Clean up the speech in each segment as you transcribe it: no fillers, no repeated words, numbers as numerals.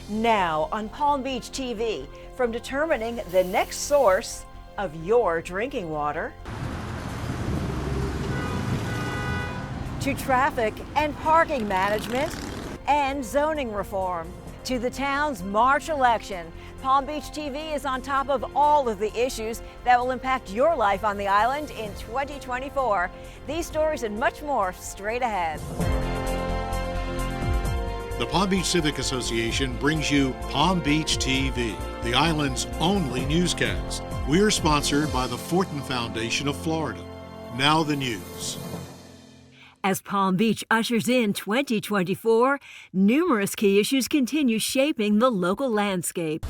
Now on Palm Beach TV, from determining the next source of your drinking water to traffic and parking management and zoning reform to the town's March election, Palm Beach TV is on top of all of the issues that will impact your life on the island in 2024. These stories and much more straight ahead. The Palm Beach Civic Association brings you Palm Beach TV, the island's only newscast. We're sponsored by the Fortin Foundation of Florida. Now the news. As Palm Beach ushers in 2024, numerous key issues continue shaping the local landscape.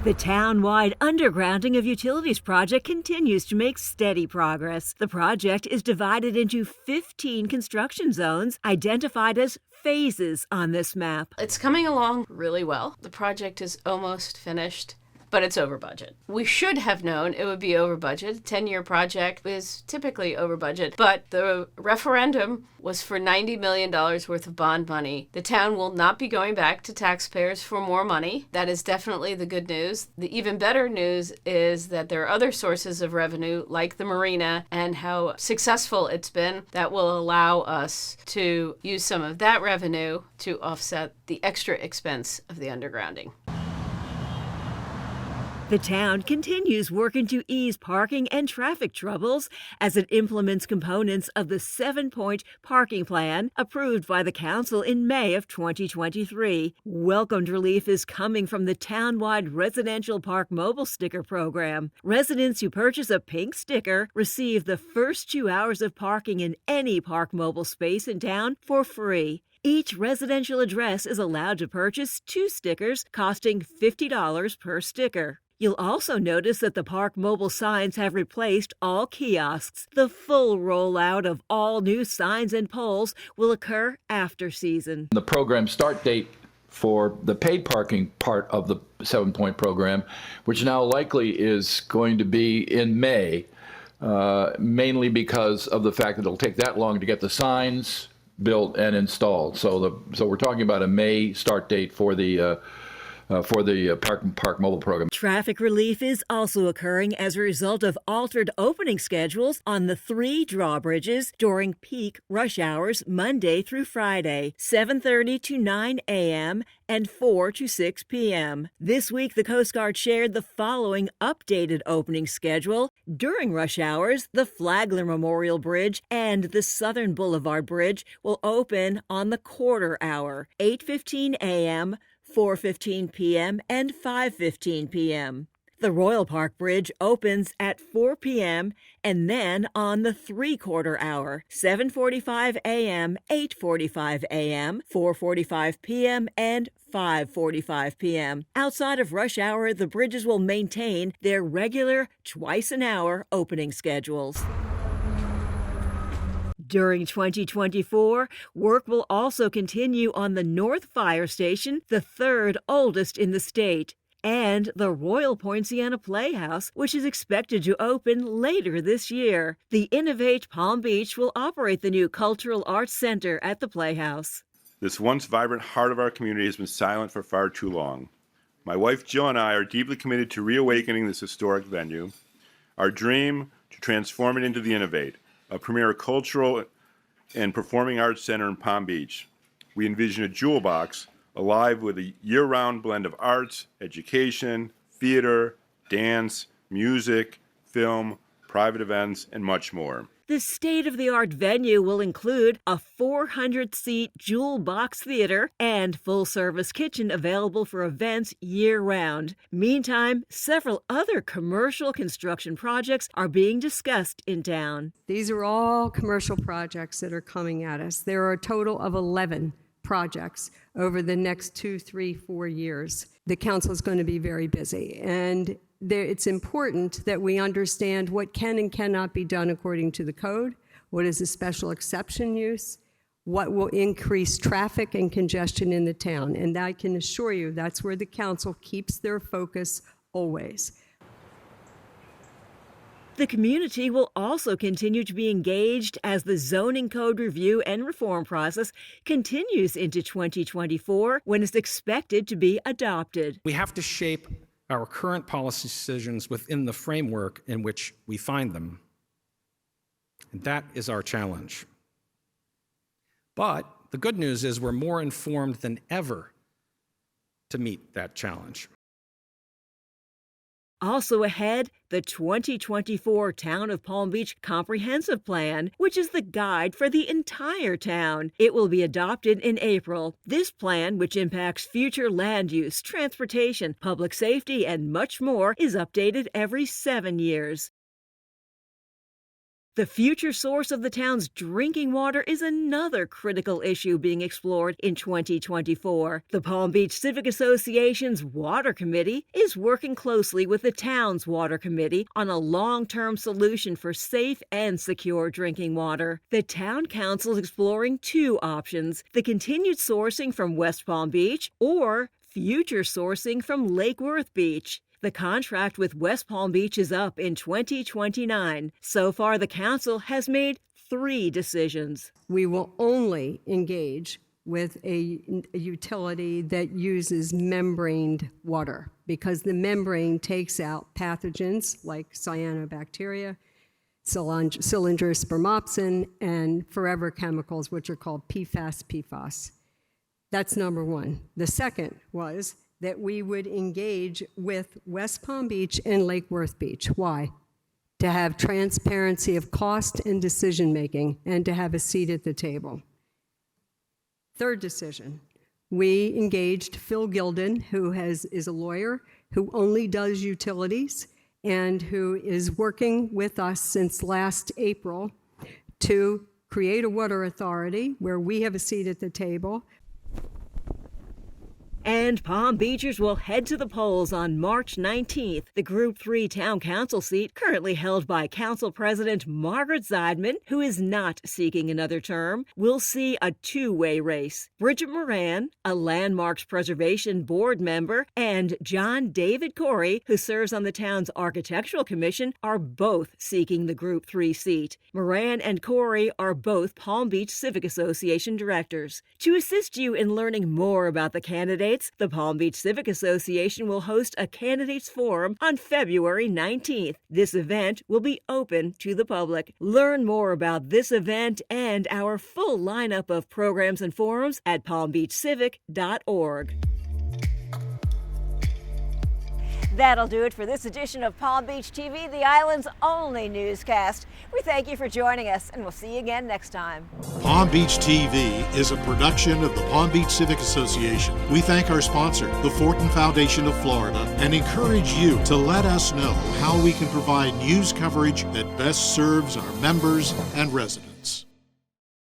The town-wide undergrounding of utilities project continues to make steady progress. The project is divided into 15 construction zones identified as phases on this map. It's coming along really well. The project is almost finished, but it's over budget. We should have known it would be over budget. A 10-year project is typically over budget, but the referendum was for $90 million worth of bond money. The town will not be going back to taxpayers for more money. That is definitely the good news. The even better news is that there are other sources of revenue, like the marina, and how successful it's been, that will allow us to use some of that revenue to offset the extra expense of the undergrounding. The town continues working to ease parking and traffic troubles as it implements components of the 7-point parking plan approved by the council in May of 2023. Welcomed relief is coming from the town-wide residential park mobile sticker program. Residents who purchase a pink sticker receive the first 2 hours of parking in any park mobile space in town for free. Each residential address is allowed to purchase 2 stickers costing $50 per sticker. You'll also notice that the park mobile signs have replaced all kiosks. The full rollout of all new signs and poles will occur after season. The program start date for the paid parking part of the 7-point program, which now likely is going to be in May, mainly because of the fact that it'll take that long to get the signs built and installed. So we're talking about a May start date for the park mobile program. Traffic relief is also occurring as a result of altered opening schedules on the 3 drawbridges during peak rush hours Monday through Friday, 7:30 to 9 a.m. and 4 to 6 p.m. This week, the Coast Guard shared the following updated opening schedule. During rush hours, the Flagler Memorial Bridge and the Southern Boulevard Bridge will open on the quarter hour, 8:15 a.m., 4:15 p.m. and 5:15 p.m. The Royal Park Bridge opens at 4 p.m. and then on the 3/4 hour, 7:45 a.m., 8:45 a.m., 4:45 p.m. and 5:45 p.m. Outside of rush hour, the bridges will maintain their regular twice-an-hour opening schedules. During 2024, work will also continue on the North Fire Station, the 3rd oldest in the state, and the Royal Poinciana Playhouse, which is expected to open later this year. The Innovate Palm Beach will operate the new Cultural Arts Center at the Playhouse. This once vibrant heart of our community has been silent for far too long. My wife Jill and I are deeply committed to reawakening this historic venue. Our dream to transform it into the Innovate, a premier cultural and performing arts center in Palm Beach. We envision a jewel box alive with a year-round blend of arts, education, theater, dance, music, film, private events, and much more. The state-of-the-art venue will include a 400-seat jewel box theater and full-service kitchen available for events year-round. Meantime, several other commercial construction projects are being discussed in town. These are all commercial projects that are coming at us. There are a total of 11 projects over the next 2, 3, 4 years. The council is going to be very busy, and it's important that we understand what can and cannot be done according to the code, what is a special exception use, what will increase traffic and congestion in the town. And I can assure you that's where the council keeps their focus always. The community will also continue to be engaged as the zoning code review and reform process continues into 2024 when it's expected to be adopted. We have to shape our current policy decisions within the framework in which we find them. And that is our challenge. But the good news is we're more informed than ever to meet that challenge. Also ahead, the 2024 Town of Palm Beach Comprehensive Plan, which is the guide for the entire town. It will be adopted in April. This plan, which impacts future land use, transportation, public safety, and much more, is updated every 7 years. The future source of the town's drinking water is another critical issue being explored in 2024. The Palm Beach Civic Association's Water Committee is working closely with the town's Water Committee on a long-term solution for safe and secure drinking water. The Town Council is exploring two options: the continued sourcing from West Palm Beach or future sourcing from Lake Worth Beach. The contract with West Palm Beach is up in 2029. So far, the council has made 3 decisions. We will only engage with a utility that uses membraned water because the membrane takes out pathogens like cyanobacteria, Cylindra spermopsin, and forever chemicals, which are called PFAS. That's number one. The second was that we would engage with West Palm Beach and Lake Worth Beach. Why? To have transparency of cost and decision-making and to have a seat at the table. Third decision, we engaged Phil Gilden, who is a lawyer who only does utilities and who is working with us since last April to create a water authority where we have a seat at the table. And Palm Beachers will head to the polls on March 19th. The Group 3 Town Council seat, currently held by Council President Margaret Zeidman, who is not seeking another term, will see a 2-way race. Bridget Moran, a Landmarks Preservation Board member, and John David Corey, who serves on the town's Architectural Commission, are both seeking the Group 3 seat. Moran and Corey are both Palm Beach Civic Association directors. To assist you in learning more about the candidates, the Palm Beach Civic Association will host a candidates forum on February 19th. This event will be open to the public. Learn more about this event and our full lineup of programs and forums at palmbeachcivic.org. That'll do it for this edition of Palm Beach TV, the island's only newscast. We thank you for joining us, and we'll see you again next time. Palm Beach TV is a production of the Palm Beach Civic Association. We thank our sponsor, the Fortin Foundation of Florida, and encourage you to let us know how we can provide news coverage that best serves our members and residents.